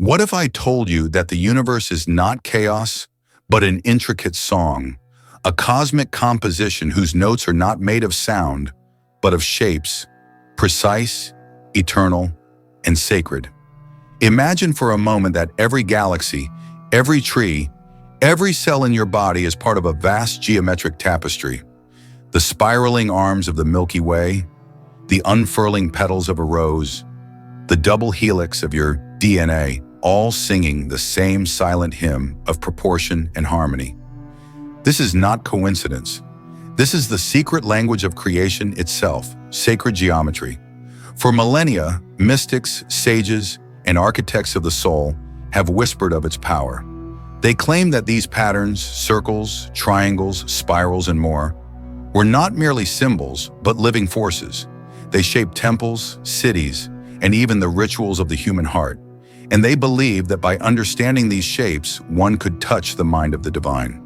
What if I told you that the universe is not chaos, but an intricate song, a cosmic composition whose notes are not made of sound, but of shapes, precise, eternal, and sacred? Imagine for a moment that every galaxy, every tree, every cell in your body is part of a vast geometric tapestry. The spiraling arms of the Milky Way, the unfurling petals of a rose, the double helix of your DNA, all singing the same silent hymn of proportion and harmony. This is not coincidence. This is the secret language of creation itself, sacred geometry. For millennia, mystics, sages, and architects of the soul have whispered of its power. They claim that these patterns, circles, triangles, spirals, and more, were not merely symbols, but living forces. They shape temples, cities, and even the rituals of the human heart. And they believe that by understanding these shapes, one could touch the mind of the divine.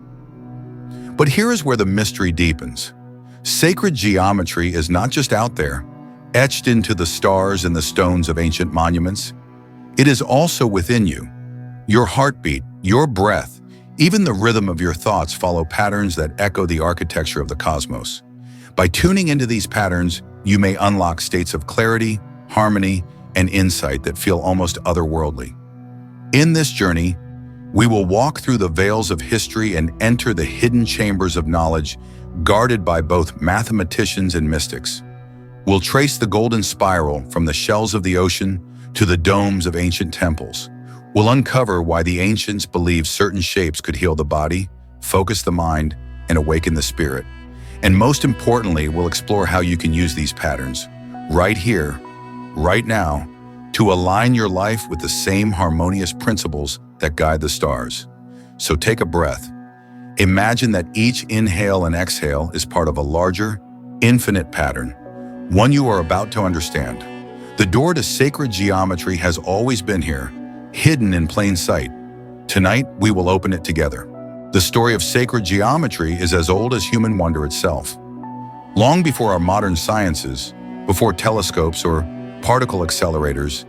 But here is where the mystery deepens. Sacred geometry is not just out there, etched into the stars and the stones of ancient monuments. It is also within you. Your heartbeat, your breath, even the rhythm of your thoughts follow patterns that echo the architecture of the cosmos. By tuning into these patterns, you may unlock states of clarity, harmony, and insight that feel almost otherworldly. In this journey, we will walk through the veils of history and enter the hidden chambers of knowledge guarded by both mathematicians and mystics. We'll trace the golden spiral from the shells of the ocean to the domes of ancient temples. We'll uncover why the ancients believed certain shapes could heal the body, focus the mind, and awaken the spirit. And most importantly, we'll explore how you can use these patterns right here, right now, to align your life with the same harmonious principles that guide the stars. So take a breath. Imagine that each inhale and exhale is part of a larger, infinite pattern, one you are about to understand. The door to sacred geometry has always been here, hidden in plain sight. Tonight, we will open it together. The story of sacred geometry is as old as human wonder itself. Long before our modern sciences, before telescopes or particle accelerators,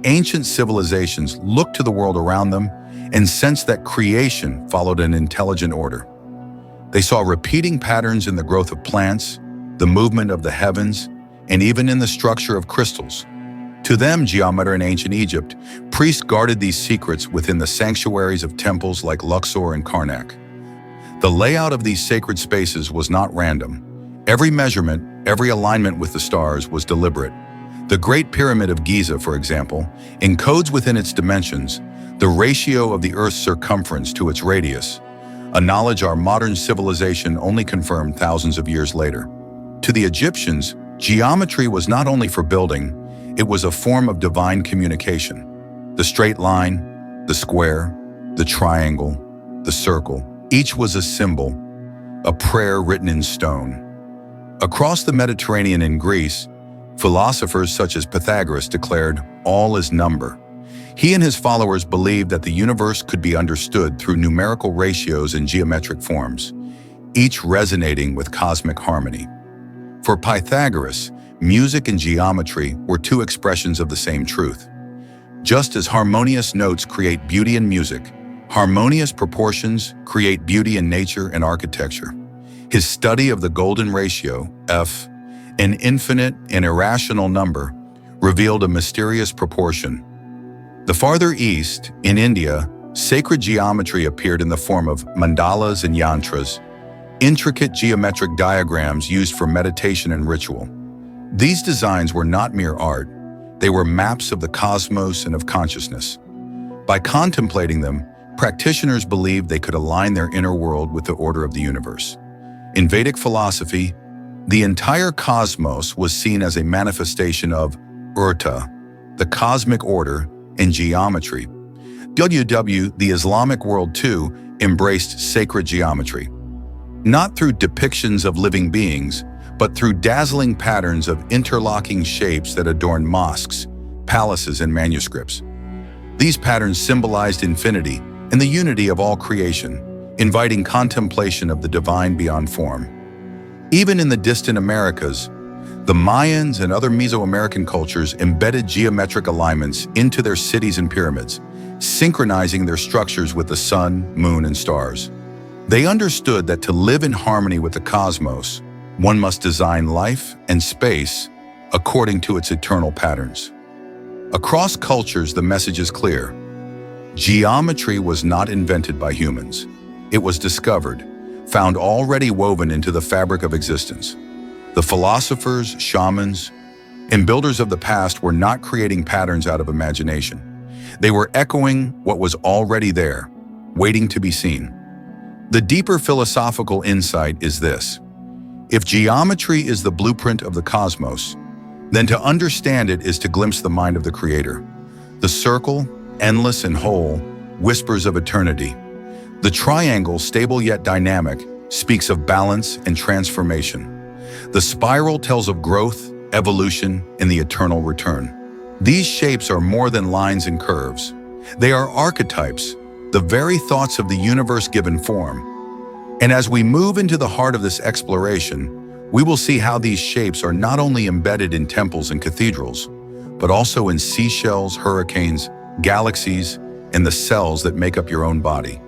ancient civilizations looked to the world around them and sensed that creation followed an intelligent order. They saw repeating patterns in the growth of plants, the movement of the heavens, and even in the structure of crystals. To them, geometry in ancient Egypt, priests guarded these secrets within the sanctuaries of temples like Luxor and Karnak. The layout of these sacred spaces was not random. Every measurement, every alignment with the stars was deliberate. The Great Pyramid of Giza, for example, encodes within its dimensions the ratio of the Earth's circumference to its radius, a knowledge our modern civilization only confirmed thousands of years later. To the Egyptians, geometry was not only for building, it was a form of divine communication. The straight line, the square, the triangle, the circle, each was a symbol, a prayer written in stone. Across the Mediterranean and Greece, philosophers such as Pythagoras declared, "All is number." He and his followers believed that the universe could be understood through numerical ratios and geometric forms, each resonating with cosmic harmony. For Pythagoras, music and geometry were two expressions of the same truth. Just as harmonious notes create beauty in music, harmonious proportions create beauty in nature and architecture. His study of the golden ratio, F, an infinite and irrational number, revealed a mysterious proportion. The farther east, in India, sacred geometry appeared in the form of mandalas and yantras, intricate geometric diagrams used for meditation and ritual. These designs were not mere art, they were maps of the cosmos and of consciousness. By contemplating them, practitioners believed they could align their inner world with the order of the universe. In Vedic philosophy, the entire cosmos was seen as a manifestation of Urta, the cosmic order, and geometry. The Islamic world too embraced sacred geometry, not through depictions of living beings, but through dazzling patterns of interlocking shapes that adorned mosques, palaces, and manuscripts. These patterns symbolized infinity and the unity of all creation, inviting contemplation of the divine beyond form. Even in the distant Americas, the Mayans and other Mesoamerican cultures embedded geometric alignments into their cities and pyramids, synchronizing their structures with the sun, moon, and stars. They understood that to live in harmony with the cosmos, one must design life and space according to its eternal patterns. Across cultures, the message is clear. Geometry was not invented by humans. It was discovered, found already woven into the fabric of existence. The philosophers, shamans, and builders of the past were not creating patterns out of imagination. They were echoing what was already there, waiting to be seen. The deeper philosophical insight is this. If geometry is the blueprint of the cosmos, then to understand it is to glimpse the mind of the Creator. The circle, endless and whole, whispers of eternity. The triangle, stable yet dynamic, speaks of balance and transformation. The spiral tells of growth, evolution, and the eternal return. These shapes are more than lines and curves. They are archetypes, the very thoughts of the universe given form. And as we move into the heart of this exploration, we will see how these shapes are not only embedded in temples and cathedrals, but also in seashells, hurricanes, galaxies, and the cells that make up your own body.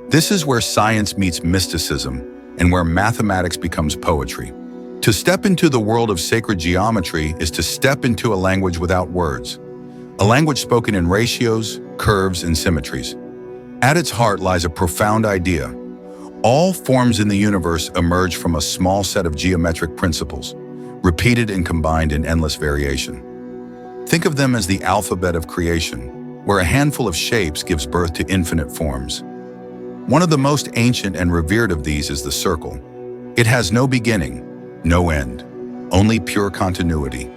This is where science meets mysticism and where mathematics becomes poetry. To step into the world of sacred geometry is to step into a language without words, a language spoken in ratios, curves, and symmetries. At its heart lies a profound idea. All forms in the universe emerge from a small set of geometric principles, repeated and combined in endless variation. Think of them as the alphabet of creation, where a handful of shapes gives birth to infinite forms. One of the most ancient and revered of these is the circle. It has no beginning, no end, only pure continuity.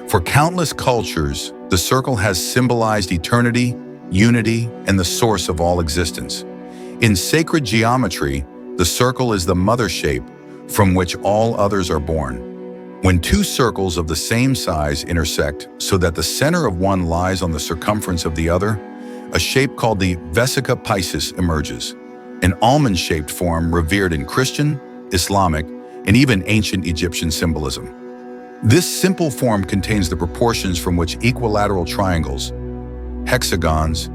For countless cultures, the circle has symbolized eternity, unity, and the source of all existence. In sacred geometry, the circle is the mother shape from which all others are born. When two circles of the same size intersect so that the center of one lies on the circumference of the other, a shape called the vesica piscis emerges, an almond-shaped form revered in Christian, Islamic, and even ancient Egyptian symbolism. This simple form contains the proportions from which equilateral triangles, hexagons,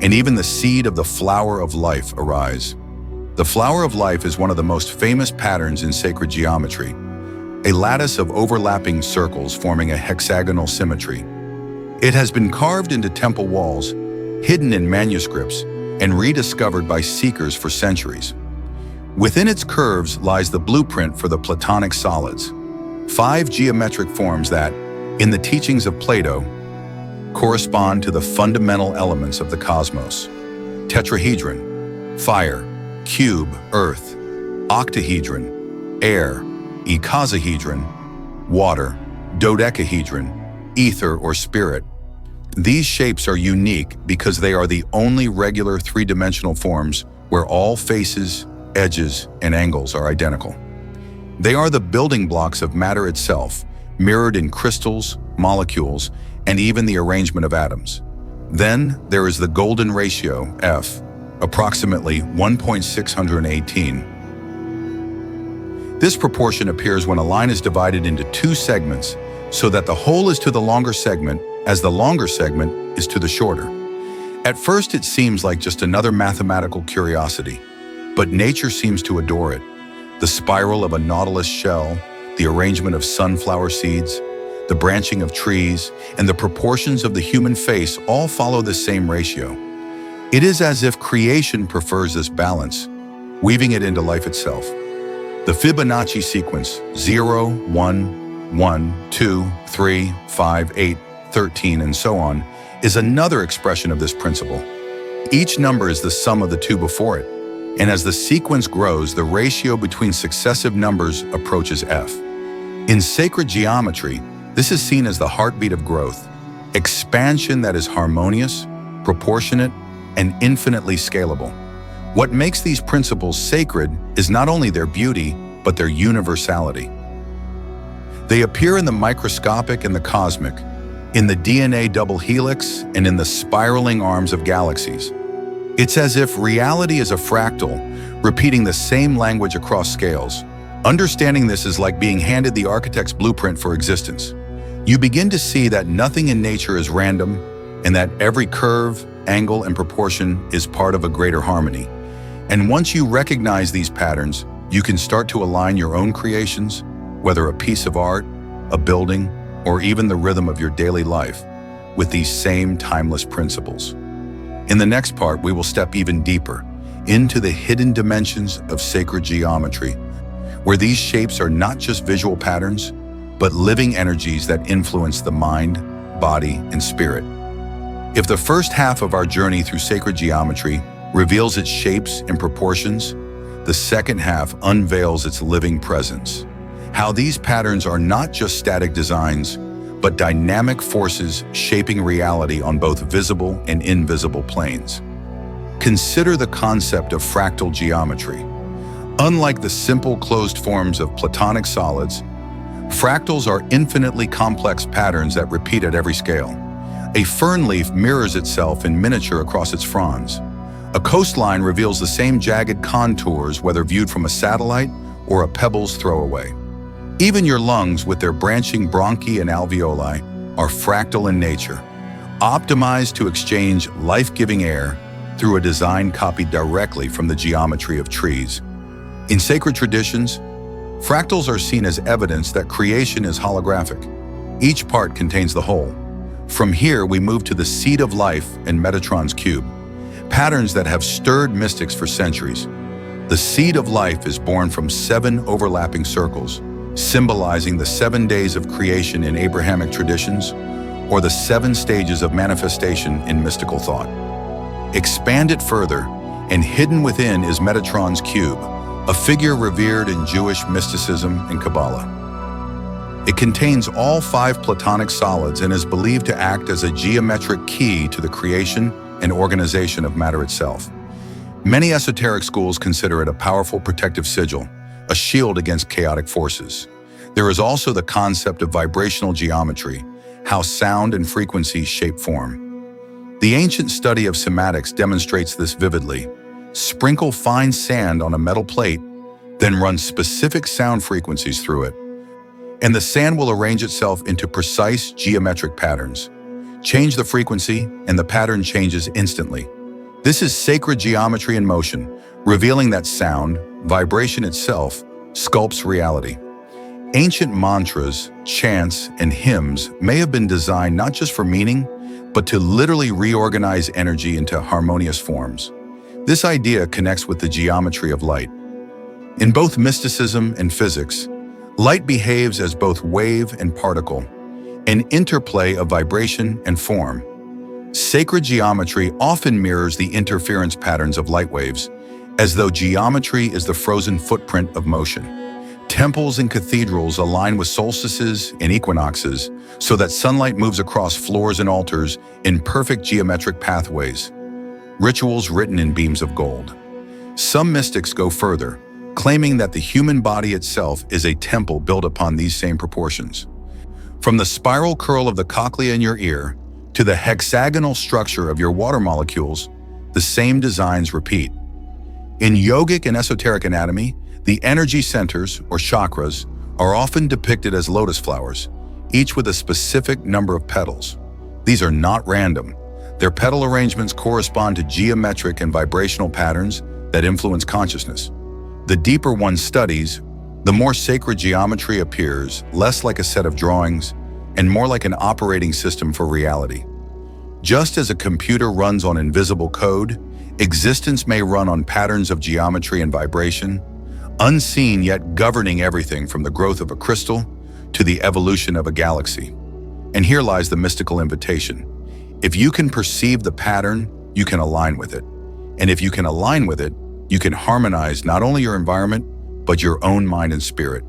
and even the seed of the flower of life arise. The flower of life is one of the most famous patterns in sacred geometry, a lattice of overlapping circles forming a hexagonal symmetry. It has been carved into temple walls, hidden in manuscripts, and rediscovered by seekers for centuries. Within its curves lies the blueprint for the Platonic solids, 5 geometric forms that, in the teachings of Plato, correspond to the fundamental elements of the cosmos. Tetrahedron, fire; cube, earth; octahedron, air; icosahedron, water; dodecahedron, ether or spirit. These shapes are unique because they are the only regular three-dimensional forms where all faces, edges, and angles are identical. They are the building blocks of matter itself, mirrored in crystals, molecules, and even the arrangement of atoms. Then there is the golden ratio, F, approximately 1.618. This proportion appears when a line is divided into 2 segments so that the whole is to the longer segment as the longer segment is to the shorter. At first it seems like just another mathematical curiosity, but nature seems to adore it. The spiral of a nautilus shell, the arrangement of sunflower seeds, the branching of trees, and the proportions of the human face all follow the same ratio. It is as if creation prefers this balance, weaving it into life itself. The Fibonacci sequence 0, 1, 1, 2, 3, 5, 8, 13, and so on is another expression of this principle. Each number is the sum of the 2 before it, and as the sequence grows, the ratio between successive numbers approaches F. In sacred geometry, this is seen as the heartbeat of growth, expansion that is harmonious, proportionate, and infinitely scalable. What makes these principles sacred is not only their beauty, but their universality. They appear in the microscopic and the cosmic, in the DNA double helix, and in the spiraling arms of galaxies. It's as if reality is a fractal, repeating the same language across scales. Understanding this is like being handed the architect's blueprint for existence. You begin to see that nothing in nature is random, and that every curve, angle, and proportion is part of a greater harmony. And once you recognize these patterns, you can start to align your own creations, whether a piece of art, a building, or even the rhythm of your daily life, with these same timeless principles. In the next part, we will step even deeper into the hidden dimensions of sacred geometry, where these shapes are not just visual patterns, but living energies that influence the mind, body, and spirit. If the first half of our journey through sacred geometry reveals its shapes and proportions, the second half unveils its living presence. How these patterns are not just static designs, but dynamic forces shaping reality on both visible and invisible planes. Consider the concept of fractal geometry. Unlike the simple closed forms of Platonic solids, fractals are infinitely complex patterns that repeat at every scale. A fern leaf mirrors itself in miniature across its fronds. A coastline reveals the same jagged contours whether viewed from a satellite or a pebble's throwaway. Even your lungs, with their branching bronchi and alveoli, are fractal in nature, optimized to exchange life-giving air through a design copied directly from the geometry of trees. In sacred traditions, fractals are seen as evidence that creation is holographic. Each part contains the whole. From here, we move to the seed of life and Metatron's cube, patterns that have stirred mystics for centuries. The seed of life is born from 7 overlapping circles, symbolizing the 7 days of creation in Abrahamic traditions, or the 7 stages of manifestation in mystical thought. Expand it further, and hidden within is Metatron's cube, a figure revered in Jewish mysticism and Kabbalah. It contains all 5 Platonic solids and is believed to act as a geometric key to the creation and organization of matter itself. Many esoteric schools consider it a powerful protective sigil, a shield against chaotic forces. There is also the concept of vibrational geometry, how sound and frequencies shape form. The ancient study of cymatics demonstrates this vividly. Sprinkle fine sand on a metal plate, then run specific sound frequencies through it, and the sand will arrange itself into precise geometric patterns. Change the frequency, and the pattern changes instantly. This is sacred geometry in motion, revealing that sound, vibration itself, sculpts reality. Ancient mantras, chants, and hymns may have been designed not just for meaning, but to literally reorganize energy into harmonious forms. This idea connects with the geometry of light. In both mysticism and physics, light behaves as both wave and particle, an interplay of vibration and form. Sacred geometry often mirrors the interference patterns of light waves, as though geometry is the frozen footprint of motion. Temples and cathedrals align with solstices and equinoxes so that sunlight moves across floors and altars in perfect geometric pathways. Rituals written in beams of gold. Some mystics go further, claiming that the human body itself is a temple built upon these same proportions. From the spiral curl of the cochlea in your ear to the hexagonal structure of your water molecules, the same designs repeat. In yogic and esoteric anatomy, the energy centers, or chakras, are often depicted as lotus flowers, each with a specific number of petals. These are not random. Their petal arrangements correspond to geometric and vibrational patterns that influence consciousness. The deeper one studies, the more sacred geometry appears, less like a set of drawings, and more like an operating system for reality. Just as a computer runs on invisible code, existence may run on patterns of geometry and vibration, unseen yet governing everything from the growth of a crystal to the evolution of a galaxy. And here lies the mystical invitation. If you can perceive the pattern, you can align with it. And if you can align with it, you can harmonize not only your environment, but your own mind and spirit.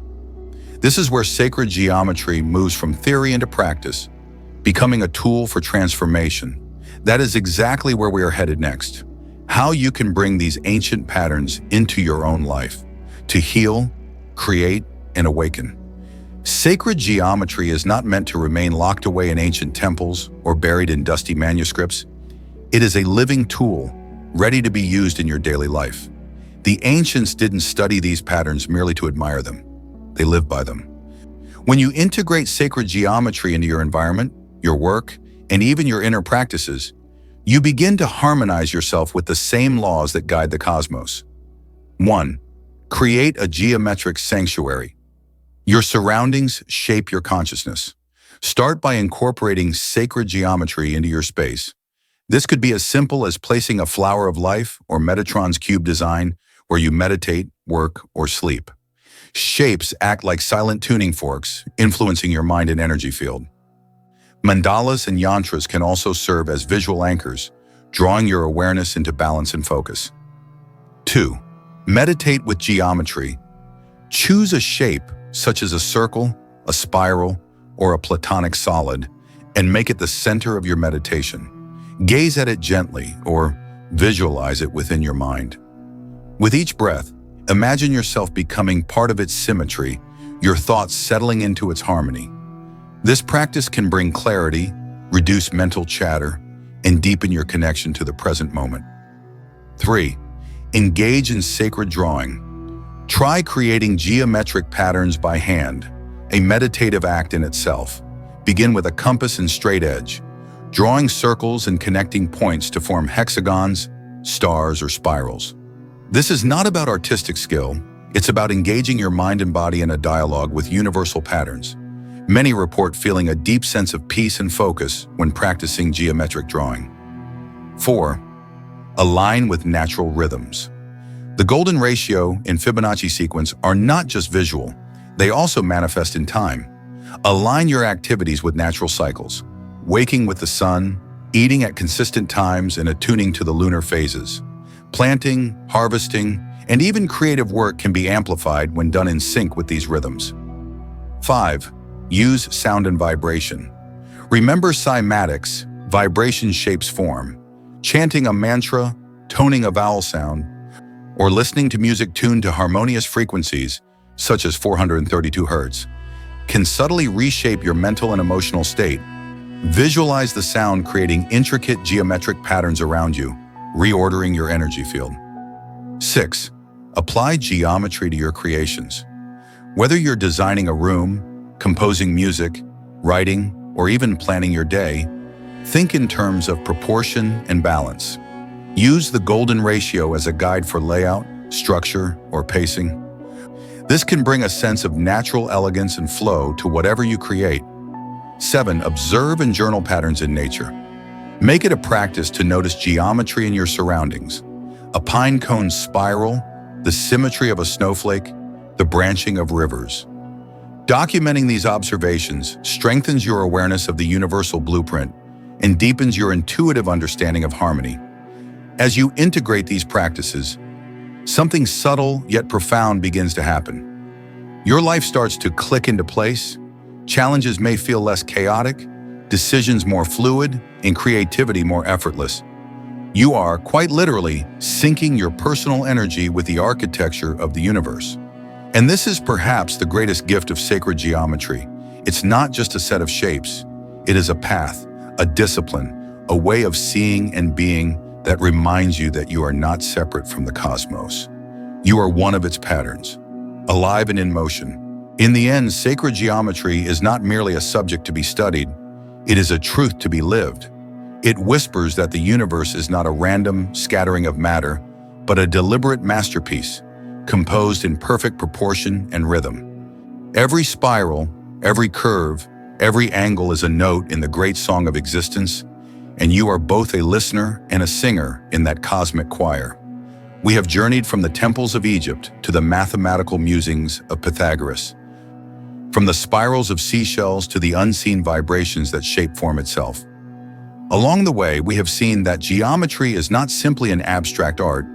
This is where sacred geometry moves from theory into practice, becoming a tool for transformation. That is exactly where we are headed next. How you can bring these ancient patterns into your own life, to heal, create, and awaken. Sacred geometry is not meant to remain locked away in ancient temples or buried in dusty manuscripts. It is a living tool, ready to be used in your daily life. The ancients didn't study these patterns merely to admire them. They lived by them. When you integrate sacred geometry into your environment, your work, and even your inner practices, You begin to harmonize yourself with the same laws that guide the cosmos. 1. Create a geometric sanctuary. Your surroundings shape your consciousness. Start by incorporating sacred geometry into your space. This could be as simple as placing a flower of life or Metatron's cube design where you meditate, work, or sleep. Shapes act like silent tuning forks, influencing your mind and energy field. Mandalas and yantras can also serve as visual anchors, drawing your awareness into balance and focus. 2. Meditate with geometry. Choose a shape, such as a circle, a spiral, or a Platonic solid, and make it the center of your meditation. Gaze at it gently, or visualize it within your mind. With each breath, imagine yourself becoming part of its symmetry, your thoughts settling into its harmony. This practice can bring clarity, reduce mental chatter, and deepen your connection to the present moment. 3. Engage in sacred drawing. Try creating geometric patterns by hand, a meditative act in itself. Begin with a compass and straight edge, drawing circles and connecting points to form hexagons, stars, or spirals. This is not about artistic skill, it's about engaging your mind and body in a dialogue with universal patterns. Many report feeling a deep sense of peace and focus when practicing geometric drawing. 4. Align with natural rhythms. The golden ratio and Fibonacci sequence are not just visual, they also manifest in time. Align your activities with natural cycles, waking with the sun, eating at consistent times, and attuning to the lunar phases. Planting, harvesting, and even creative work can be amplified when done in sync with these rhythms. 5. Use sound and vibration. Remember cymatics, vibration shapes form. Chanting a mantra, toning a vowel sound, or listening to music tuned to harmonious frequencies, such as 432 Hz, can subtly reshape your mental and emotional state. Visualize the sound creating intricate geometric patterns around you, reordering your energy field. 6. Apply geometry to your creations. Whether you're designing a room, composing music, writing, or even planning your day, think in terms of proportion and balance. Use the golden ratio as a guide for layout, structure, or pacing. This can bring a sense of natural elegance and flow to whatever you create. 7. Observe and journal patterns in nature. Make it a practice to notice geometry in your surroundings. A pine cone spiral, the symmetry of a snowflake, the branching of rivers. Documenting these observations strengthens your awareness of the universal blueprint and deepens your intuitive understanding of harmony. As you integrate these practices, something subtle yet profound begins to happen. Your life starts to click into place, challenges may feel less chaotic, decisions more fluid, and creativity more effortless. You are, quite literally, syncing your personal energy with the architecture of the universe. And this is perhaps the greatest gift of sacred geometry. It's not just a set of shapes. It is a path, a discipline, a way of seeing and being that reminds you that you are not separate from the cosmos. You are one of its patterns, alive and in motion. In the end, sacred geometry is not merely a subject to be studied. It is a truth to be lived. It whispers that the universe is not a random scattering of matter, but a deliberate masterpiece, composed in perfect proportion and rhythm. Every spiral, every curve, every angle is a note in the great song of existence, and you are both a listener and a singer in that cosmic choir. We have journeyed from the temples of Egypt to the mathematical musings of Pythagoras, from the spirals of seashells to the unseen vibrations that shape form itself. Along the way, we have seen that geometry is not simply an abstract art,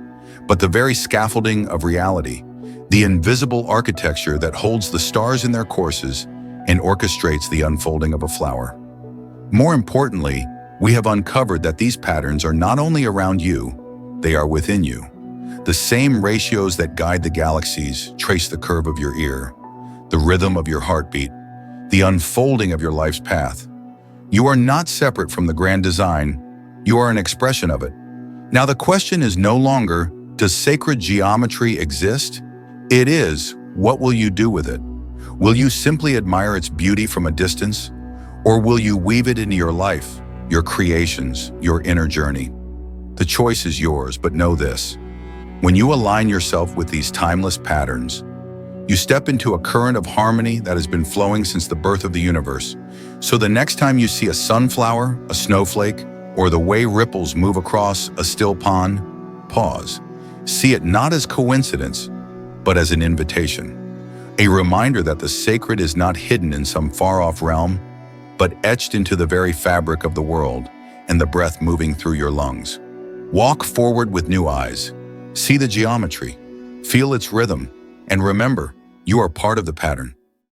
but the very scaffolding of reality, the invisible architecture that holds the stars in their courses and orchestrates the unfolding of a flower. More importantly, we have uncovered that these patterns are not only around you, they are within you. The same ratios that guide the galaxies trace the curve of your ear, the rhythm of your heartbeat, the unfolding of your life's path. You are not separate from the grand design, you are an expression of it. Now the question is no longer, does sacred geometry exist? It is, what will you do with it? Will you simply admire its beauty from a distance? Or will you weave it into your life, your creations, your inner journey. The choice is yours, but know this. When you align yourself with these timeless patterns, you step into a current of harmony that has been flowing since the birth of the universe. So the next time you see a sunflower, a snowflake, or the way ripples move across a still pond, pause. See it not as coincidence, but as an invitation. A reminder that the sacred is not hidden in some far-off realm, but etched into the very fabric of the world and the breath moving through your lungs. Walk forward with new eyes. See the geometry, feel its rhythm, and remember, you are part of the pattern.